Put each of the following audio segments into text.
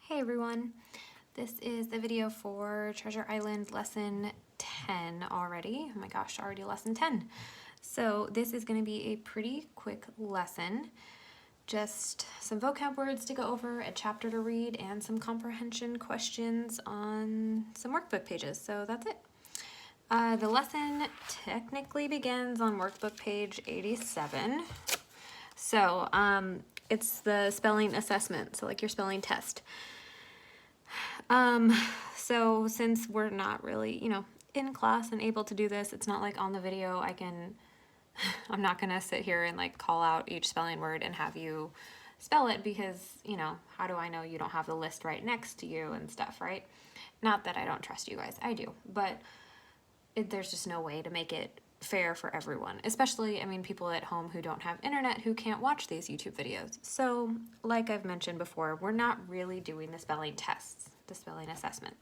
Hey everyone, this is the video for Treasure Island lesson 10 already. Oh my gosh, already lesson 10. So this is going to be a pretty quick lesson. Just some vocab words to go over, a chapter to read, and some comprehension questions on some workbook pages. So that's it. The lesson technically begins on workbook page 87. So it's the spelling assessment, so like your spelling test. So since we're not really, in class and able to do this, it's not like on the video I'm not gonna sit here and like call out each spelling word and have you spell it because, how do I know you don't have the list right next to you and stuff, right? Not that I don't trust you guys, I do, but there's just no way to make it fair for everyone, especially, people at home who don't have internet who can't watch these YouTube videos. So, like I've mentioned before, we're not really doing the spelling tests, the spelling assessment.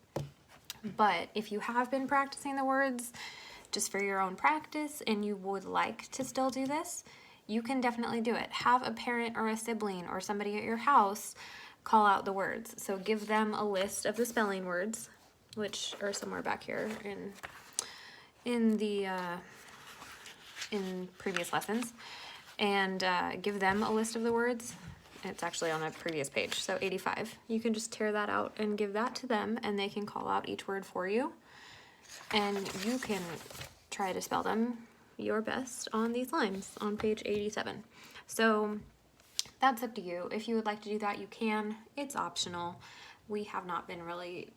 But if you have been practicing the words just for your own practice and you would like to still do this, you can definitely do it. Have a parent or a sibling or somebody at your house call out the words. So give them a list of the spelling words, which are somewhere back here in previous lessons, and give them a list of the words. It's actually on a previous page, so 85. You can just tear that out and give that to them, and they can call out each word for you, and you can try to spell them your best on these lines on page 87. So that's up to you. If you would like to do that, you can. It's optional. We have not been really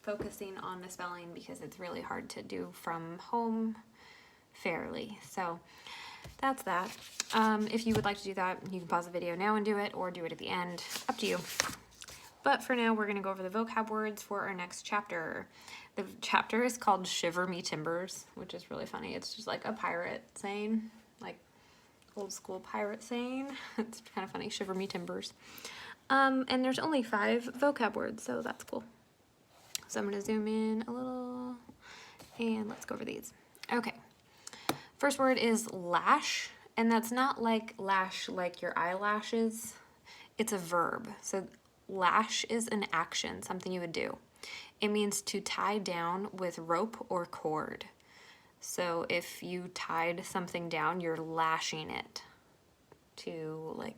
focusing on the spelling because it's really hard to do from home fairly. So that's that. If you would like to do that, you can pause the video now and do it, or do it at the end. Up to you. But for now, we're going to go over the vocab words for our next chapter. The chapter is called Shiver Me Timbers, which is really funny. It's just like a pirate saying, like old school pirate saying. It's kind of funny, Shiver Me Timbers. And there's only 5 vocab words, so that's cool. So I'm going to zoom in a little, and let's go over these. Okay. First word is lash, and that's not like lash like your eyelashes. It's a verb. So lash is an action, something you would do. It means to tie down with rope or cord. So if you tied something down, you're lashing it to like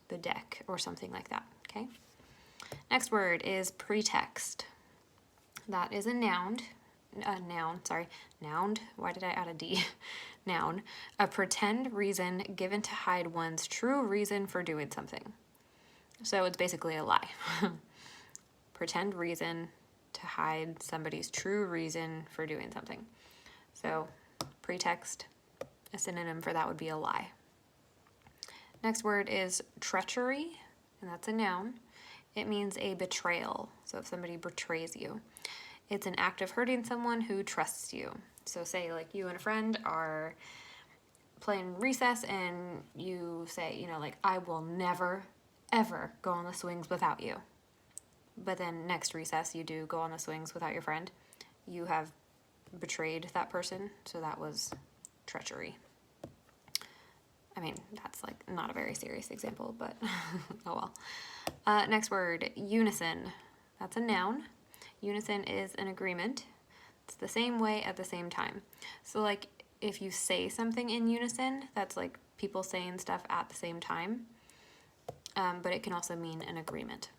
the deck or something like that, okay? Next word is pretext. That is a noun. Noun. Why did I add a D? Noun. A pretend reason given to hide one's true reason for doing something. So it's basically a lie. Pretend reason to hide somebody's true reason for doing something. So pretext, a synonym for that would be a lie. Next word is treachery, and that's a noun. It means a betrayal. So if somebody betrays you. It's an act of hurting someone who trusts you. So say like you and a friend are playing recess and you say, like, I will never, ever go on the swings without you. But then next recess you do go on the swings without your friend. You have betrayed that person, so that was treachery. That's like not a very serious example, but oh well. Next word, unison. That's a noun. Unison is an agreement. It's the same way at the same time. So like if you say something in unison, that's like people saying stuff at the same time. But it can also mean an agreement.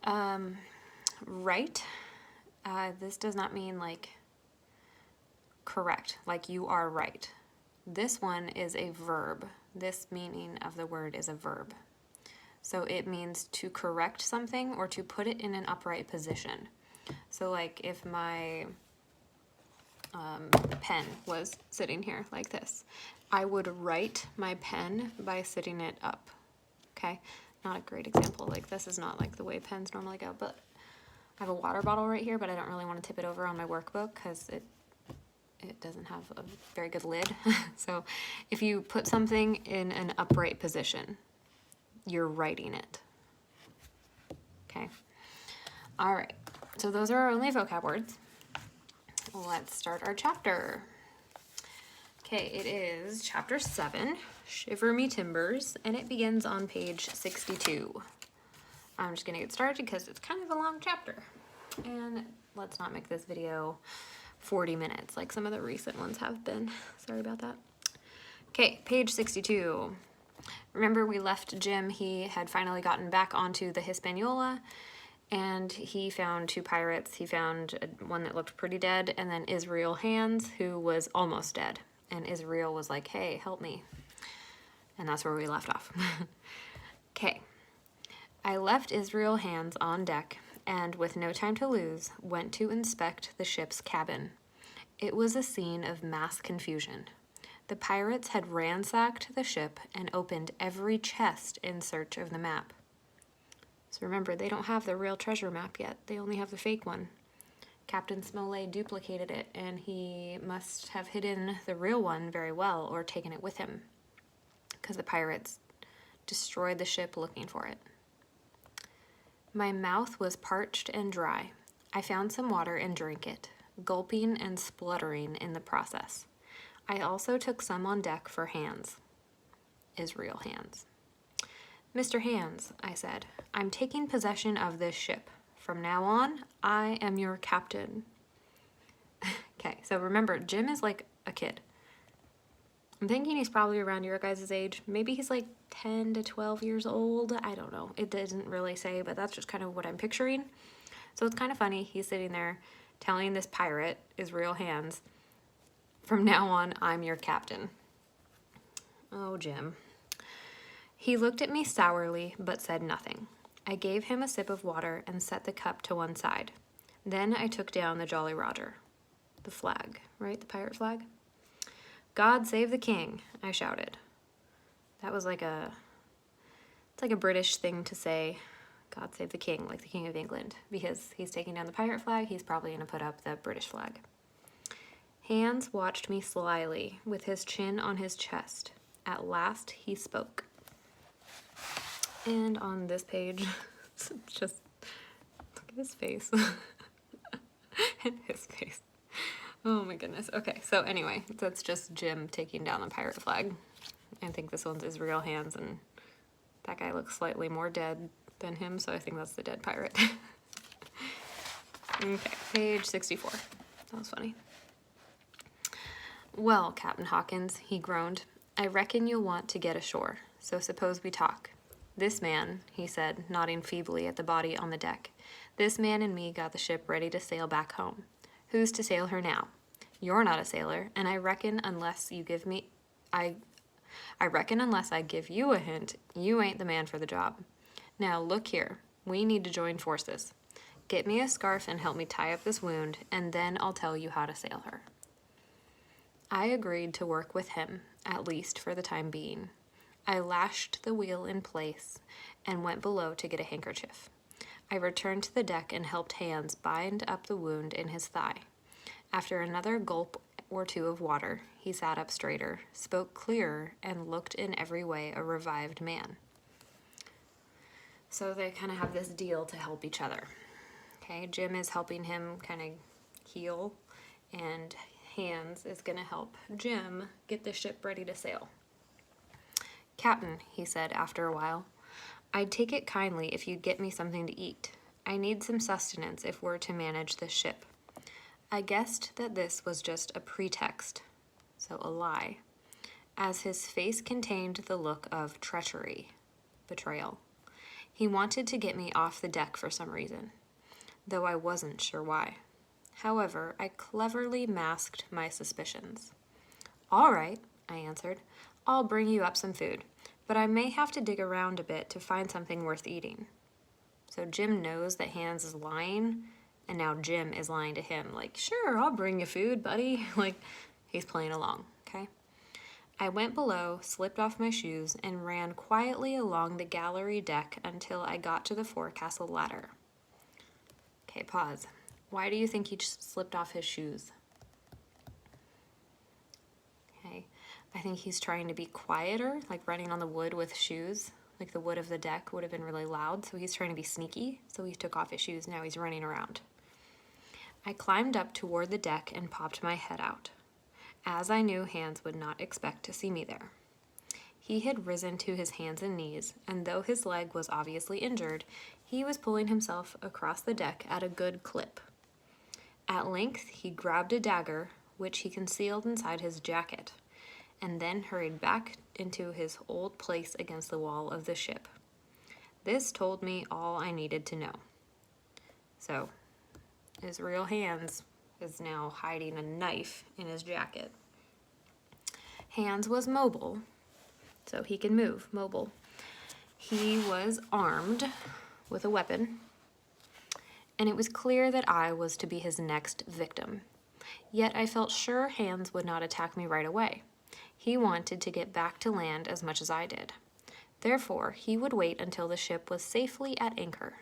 Right. This does not mean like correct, like you are right. This one is a verb. This meaning of the word is a verb. So it means to correct something or to put it in an upright position. So like if my pen was sitting here like this, I would write my pen by sitting it up, okay? Not a great example. Like this is not like the way pens normally go, but I have a water bottle right here, but I don't really want to tip it over on my workbook because it doesn't have a very good lid. So if you put something in an upright position, you're writing it. Okay. All right. So those are our only vocab words. Let's start our chapter. Okay, it is chapter 7. Shiver Me Timbers, and it begins on page 62. I'm just gonna get started because it's kind of a long chapter. And let's not make this video 40 minutes like some of the recent ones have been. Sorry about that. Okay, page 62. Remember we left Jim, he had finally gotten back onto the Hispaniola, and he found 2 pirates. He found one that looked pretty dead, and then Israel Hands, who was almost dead. And Israel was like, hey, help me. And that's where we left off. Okay. I left Israel Hands on deck, and with no time to lose, went to inspect the ship's cabin. It was a scene of mass confusion. The pirates had ransacked the ship and opened every chest in search of the map. So remember, they don't have the real treasure map yet. They only have the fake one. Captain Smollett duplicated it, and he must have hidden the real one very well or taken it with him, because the pirates destroyed the ship looking for it. My mouth was parched and dry. I found some water and drank it, gulping and spluttering in the process. I also took some on deck for Hands. Israel Hands. Mr. Hands, I said, I'm taking possession of this ship. From now on, I am your captain. Okay, so remember, Jim is like a kid. I'm thinking he's probably around your guys' age. Maybe he's like 10 to 12 years old. I don't know. It doesn't really say, but that's just kind of what I'm picturing. So it's kind of funny. He's sitting there telling this pirate, Israel Hands, from now on, I'm your captain. Oh, Jim. He looked at me sourly, but said nothing. I gave him a sip of water and set the cup to one side. Then I took down the Jolly Roger. The flag, right? The pirate flag? God save the king, I shouted. That was it's like a British thing to say, God save the king, like the King of England. Because he's taking down the pirate flag, he's probably going to put up the British flag. Hands watched me slyly, with his chin on his chest. At last, he spoke. And on this page, just look at his face. And his face. Oh my goodness. Okay, so anyway, that's just Jim taking down the pirate flag. I think this one's Israel Hands, and that guy looks slightly more dead than him, so I think that's the dead pirate. Okay, page 64. That was funny. Well, Captain Hawkins, he groaned, I reckon you'll want to get ashore, so suppose we talk. This man, he said, nodding feebly at the body on the deck, this man and me got the ship ready to sail back home. Who's to sail her now? You're not a sailor, and I reckon unless I give you a hint, you ain't the man for the job. Now, look here. We need to join forces. Get me a scarf and help me tie up this wound, and then I'll tell you how to sail her. I agreed to work with him, at least for the time being. I lashed the wheel in place and went below to get a handkerchief. I returned to the deck and helped Hands bind up the wound in his thigh. After another gulp or two of water, he sat up straighter, spoke clearer, and looked in every way a revived man. So they kind of have this deal to help each other. Okay, Jim is helping him kind of heal, and Hands is going to help Jim get the ship ready to sail. Captain, he said after a while, I'd take it kindly if you'd get me something to eat. I need some sustenance if we're to manage this ship. I guessed that this was just a pretext, so a lie, as his face contained the look of treachery, betrayal. He wanted to get me off the deck for some reason, though I wasn't sure why. However, I cleverly masked my suspicions. All right, I answered. I'll bring you up some food, but I may have to dig around a bit to find something worth eating. So Jim knows that Hands is lying, and now Jim is lying to him. Like, sure, I'll bring you food, buddy. Like, he's playing along, okay? I went below, slipped off my shoes, and ran quietly along the gallery deck until I got to the forecastle ladder. Okay, pause. Why do you think he just slipped off his shoes? Okay, I think he's trying to be quieter, like running on the wood with shoes. Like the wood of the deck would have been really loud, so he's trying to be sneaky. So he took off his shoes, now he's running around. I climbed up toward the deck and popped my head out, as I knew Hands would not expect to see me there. He had risen to his hands and knees, and though his leg was obviously injured, he was pulling himself across the deck at a good clip. At length he grabbed a dagger, which he concealed inside his jacket, and then hurried back into his old place against the wall of the ship. This told me all I needed to know. So, his real hands is now hiding a knife in his jacket. Hands was mobile, so he can move, mobile. He was armed with a weapon, and it was clear that I was to be his next victim. Yet I felt sure Hands would not attack me right away. He wanted to get back to land as much as I did. Therefore, he would wait until the ship was safely at anchor.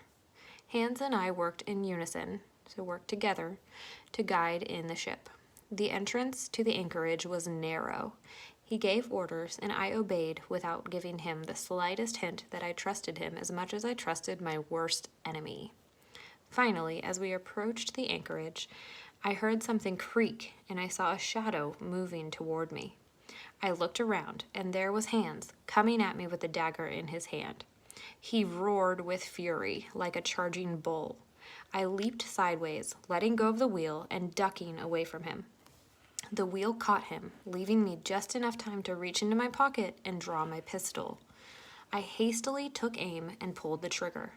Hands and I worked in unison, so worked together, to guide in the ship. The entrance to the anchorage was narrow. He gave orders, and I obeyed without giving him the slightest hint that I trusted him as much as I trusted my worst enemy. Finally, as we approached the anchorage, I heard something creak, and I saw a shadow moving toward me. I looked around, and there was Hands, coming at me with a dagger in his hand. He roared with fury, like a charging bull. I leaped sideways, letting go of the wheel and ducking away from him. The wheel caught him, leaving me just enough time to reach into my pocket and draw my pistol. I hastily took aim and pulled the trigger.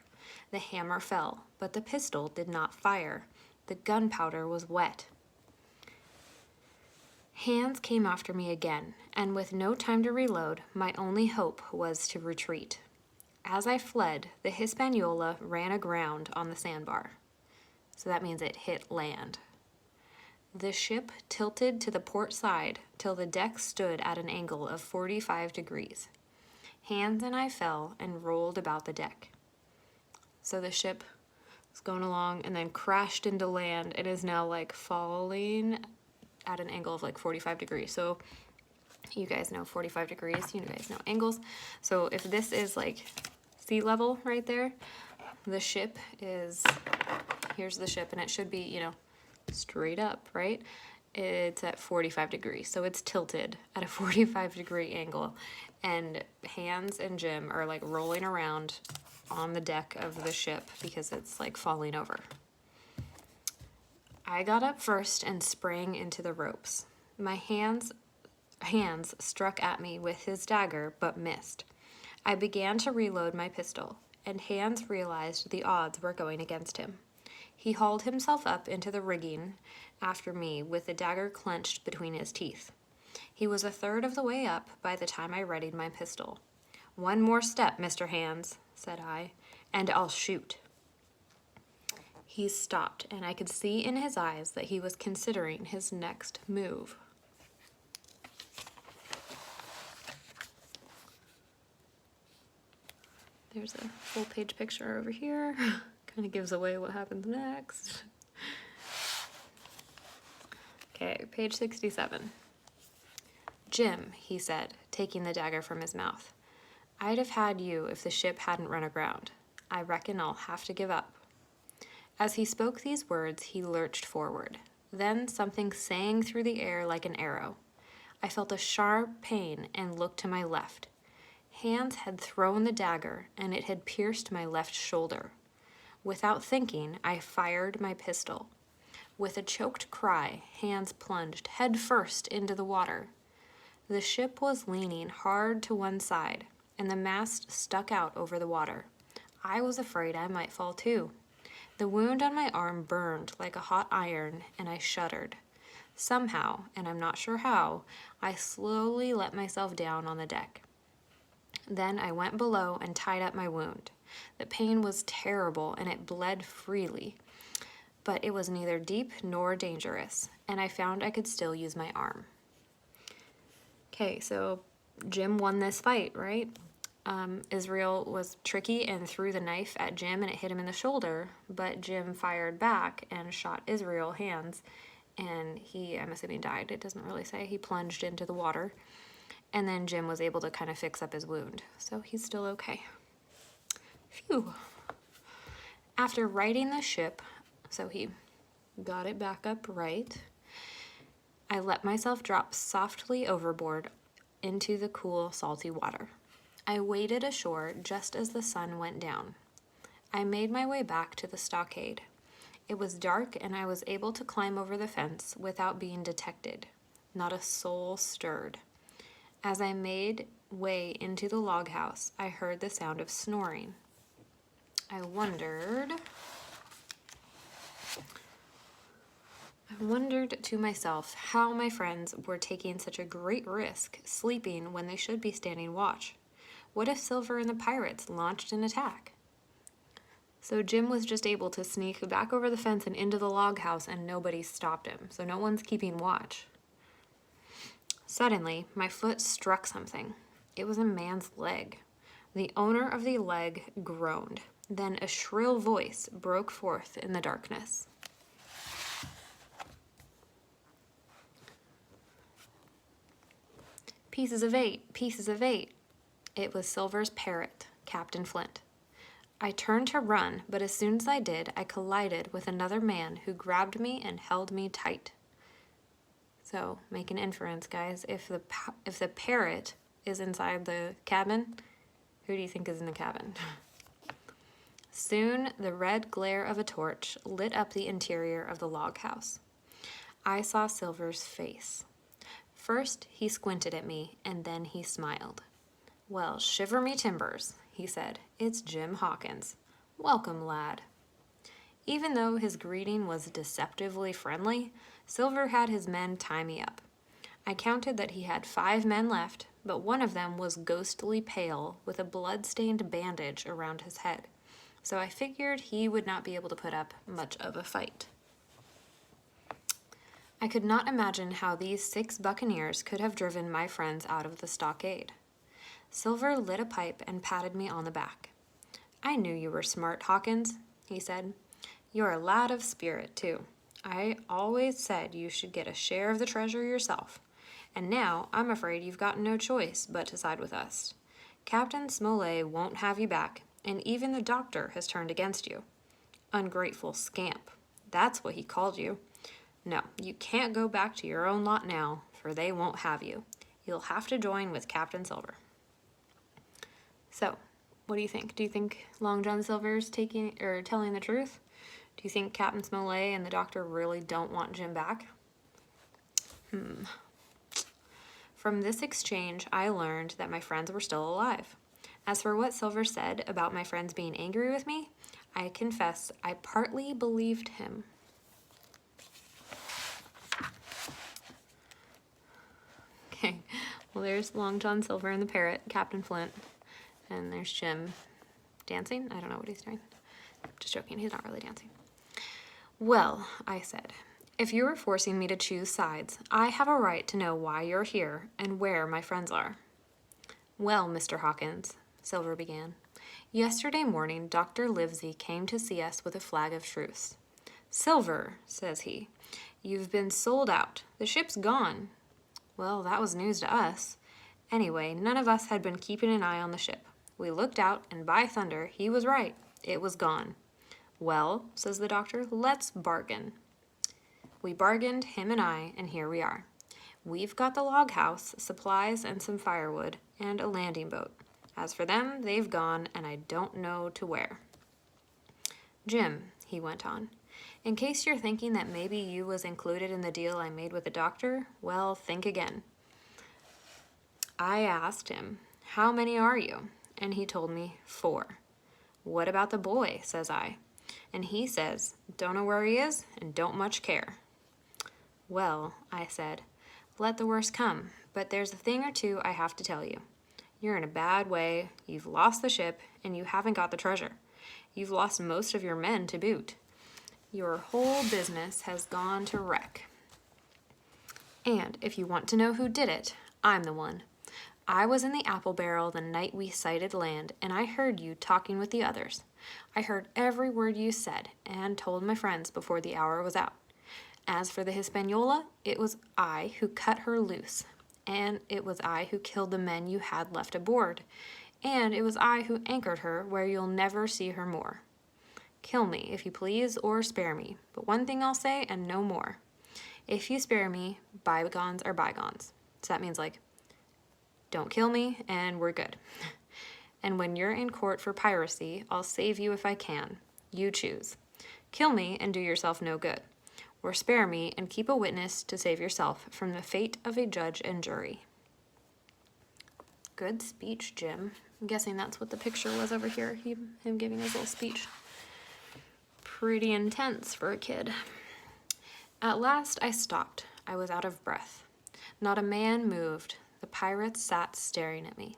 The hammer fell, but the pistol did not fire. The gunpowder was wet. Hands came after me again, and with no time to reload, my only hope was to retreat. As I fled, the Hispaniola ran aground on the sandbar. So that means it hit land. The ship tilted to the port side till the deck stood at an angle of 45 degrees. Hands and I fell and rolled about the deck. So the ship was going along and then crashed into land and is now like falling at an angle of like 45 degrees. So you guys know 45 degrees, you guys know angles. So if this is like sea level right there, the ship is, here's the ship, and it should be, you know, straight up, right? It's at 45 degrees, so it's tilted at a 45 degree angle, and Hands and Jim are like rolling around on the deck of the ship because it's like falling over. I got up first and sprang into the ropes. My hands struck at me with his dagger, but missed. I began to reload my pistol, and Hands realized the odds were going against him. He hauled himself up into the rigging after me with the dagger clenched between his teeth. He was a third of the way up by the time I readied my pistol. "One more step, Mr. Hands," said I, "and I'll shoot." He stopped, and I could see in his eyes that he was considering his next move. There's a full-page picture over here. Kind of gives away what happens next. Okay, page 67. "Jim," he said, taking the dagger from his mouth, "I'd have had you if the ship hadn't run aground. I reckon I'll have to give up." As he spoke these words, he lurched forward. Then something sang through the air like an arrow. I felt a sharp pain and looked to my left. Hands had thrown the dagger, and it had pierced my left shoulder. Without thinking, I fired my pistol. With a choked cry, Hands plunged head first into the water. The ship was leaning hard to one side, and the mast stuck out over the water. I was afraid I might fall too. The wound on my arm burned like a hot iron, and I shuddered. Somehow, and I'm not sure how, I slowly let myself down on the deck. Then I went below and tied up my wound. The pain was terrible, and it bled freely, but it was neither deep nor dangerous, and I found I could still use my arm. Okay, so Jim won this fight, right? Israel was tricky and threw the knife at Jim, and it hit him in the shoulder, but Jim fired back and shot Israel, Hands, and he, I'm assuming, died. It doesn't really say. He plunged into the water, and then Jim was able to kind of fix up his wound, so he's still okay. Phew. After righting the ship, so he got it back up right, I let myself drop softly overboard into the cool, salty water. I waded ashore just as the sun went down. I made my way back to the stockade. It was dark and I was able to climb over the fence without being detected. Not a soul stirred. As I made way into the log house, I heard the sound of snoring. I wondered to myself how my friends were taking such a great risk sleeping when they should be standing watch. What if Silver and the pirates launched an attack? So Jim was just able to sneak back over the fence and into the log house, and nobody stopped him, so no one's keeping watch. Suddenly, my foot struck something. It was a man's leg. The owner of the leg groaned. Then a shrill voice broke forth in the darkness. Pieces of 8, pieces of 8. It was Silver's parrot, Captain Flint. I turned to run, but as soon as I did, I collided with another man who grabbed me and held me tight. So, make an inference, guys. If the parrot is inside the cabin, who do you think is in the cabin? Soon, the red glare of a torch lit up the interior of the log house. I saw Silver's face. First, he squinted at me, and then he smiled. "Well, shiver me timbers," he said. "It's Jim Hawkins. Welcome, lad." Even though his greeting was deceptively friendly, Silver had his men tie me up. I counted that he had 5 men left, but one of them was ghostly pale with a blood-stained bandage around his head, so I figured he would not be able to put up much of a fight. I could not imagine how these 6 buccaneers could have driven my friends out of the stockade. Silver lit a pipe and patted me on the back. "I knew you were smart, Hawkins," he said. "You're a lad of spirit, too. I always said you should get a share of the treasure yourself, and now I'm afraid you've got no choice but to side with us. Captain Smollett won't have you back, and even the doctor has turned against you. Ungrateful scamp. That's what he called you. No, you can't go back to your own lot now, for they won't have you. You'll have to join with Captain Silver." So, what do you think? Do you think Long John Silver's telling the truth? Do you think Captain Smollett and the doctor really don't want Jim back? From this exchange, I learned that my friends were still alive. As for what Silver said about my friends being angry with me, I confess I partly believed him. Okay, well, there's Long John Silver and the parrot, Captain Flint, and there's Jim dancing. I don't know what he's doing. Just joking, he's not really dancing. "Well," I said, "if you were forcing me to choose sides, I have a right to know why you're here and where my friends are." "Well, Mr. Hawkins," Silver began, "yesterday morning Dr. Livesey came to see us with a flag of truce. 'Silver,' says he, 'you've been sold out. The ship's gone.' Well, that was news to us. Anyway, none of us had been keeping an eye on the ship. We looked out, and by thunder, he was right. It was gone. 'Well,' says the doctor, 'let's bargain.' We bargained, him and I, and here we are. We've got the log house, supplies, and some firewood, and a landing boat. As for them, they've gone, and I don't know to where." "Jim," he went on, "in case you're thinking that maybe you was included in the deal I made with the doctor, well, think again. I asked him, 'How many are you?' And he told me 4. 'What about the boy?' says I. And he says, 'Don't know where he is and don't much care.' 'Well,' I said, 'let the worst come, but there's a thing or two I have to tell you. You're in a bad way, you've lost the ship, and you haven't got the treasure. You've lost most of your men to boot. Your whole business has gone to wreck. And if you want to know who did it, I'm the one. I was in the apple barrel the night we sighted land, and I heard you talking with the others. I heard every word you said, and told my friends before the hour was out. As for the Hispaniola, it was I who cut her loose, and it was I who killed the men you had left aboard, and it was I who anchored her where you'll never see her more. Kill me, if you please, or spare me, but one thing I'll say, and no more. If you spare me, bygones are bygones." So that means, like, Don't kill me, and we're good. And when you're in court for piracy, I'll save you if I can. You choose. Kill me and do yourself no good, or spare me and keep a witness to save yourself from the fate of a judge and jury. Good speech, Jim. I'm guessing that's what the picture was over here, him giving his little speech. Pretty intense for a kid. At last I stopped. I was out of breath. Not a man moved. The pirates sat staring at me.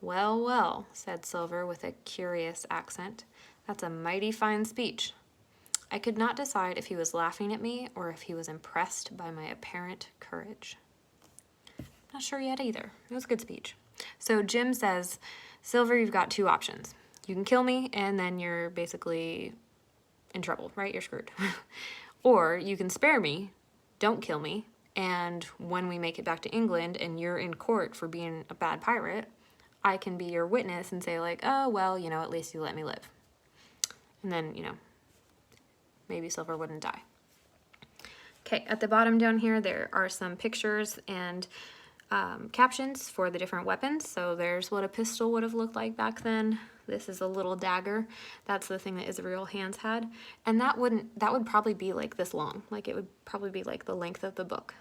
Well, well, said Silver with a curious accent. That's a mighty fine speech. I could not decide if he was laughing at me or if he was impressed by my apparent courage. Not sure yet either. It was a good speech. So Jim says, Silver, you've got two options. You can kill me, and then you're basically in trouble, right? You're screwed. Or you can spare me, don't kill me, and when we make it back to England and you're in court for being a bad pirate, I can be your witness and say like, oh, well, you know, at least you let me live. And then, you know, maybe Silver wouldn't die. Okay, at the bottom down here, there are some pictures and captions for the different weapons. So there's what a pistol would have looked like back then. This is a little dagger. That's the thing that Israel hands had. And that would probably be like this long. Like it would probably be like the length of the book.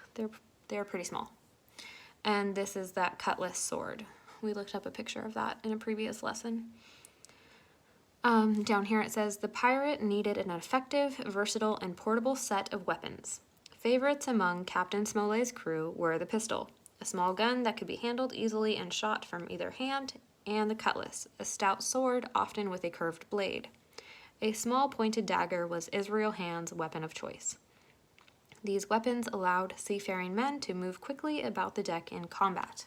They're pretty small. And this is that cutlass sword. We looked up a picture of that in a previous lesson. Down here it says, the pirate needed an effective, versatile, and portable set of weapons. Favorites among Captain Smollet's crew were the pistol, a small gun that could be handled easily and shot from either hand, and the cutlass, a stout sword, often with a curved blade. A small pointed dagger was Israel Hand's weapon of choice. These weapons allowed seafaring men to move quickly about the deck in combat.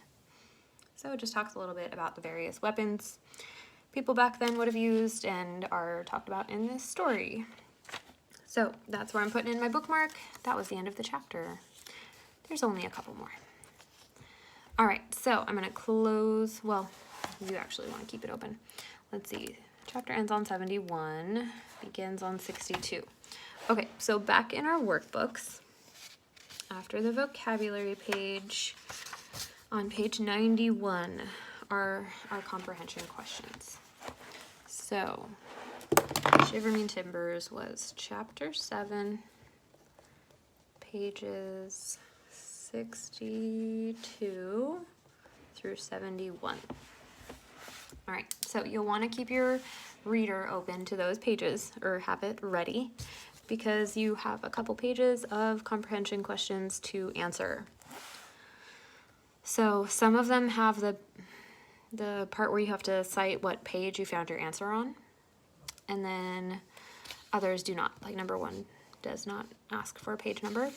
So it just talks a little bit about the various weapons people back then would have used and are talked about in this story. So that's where I'm putting in my bookmark. That was the end of the chapter. There's only a couple more. All right, so I'm gonna close, well, you actually wanna keep it open. Let's see, chapter ends on 71, begins on 62. Okay, so back in our workbooks, after the vocabulary page, on page 91 are our comprehension questions. So, Shiver Me Timbers was chapter 7, pages 62 through 71. All right, so you'll want to keep your reader open to those pages or have it ready because you have a couple pages of comprehension questions to answer. So some of them have the part where you have to cite what page you found your answer on, and then others do not. Like number 1 does not ask for a page number.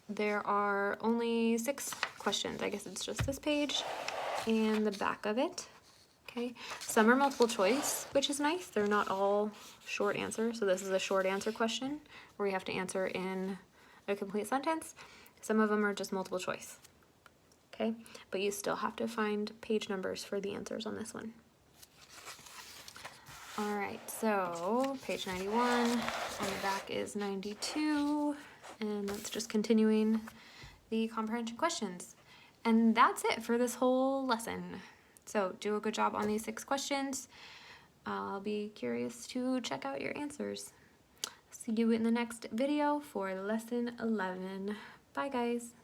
There are only 6 questions. I guess it's just this page and the back of it. Okay, some are multiple choice, which is nice. They're not all short answer. So this is a short answer question where you have to answer in a complete sentence. Some of them are just multiple choice. Okay, but you still have to find page numbers for the answers on this one. All right, so page 91, on the back is 92, and that's just continuing the comprehension questions. And that's it for this whole lesson. So do a good job on these 6 questions. I'll be curious to check out your answers. See you in the next video for lesson 11. Bye, guys.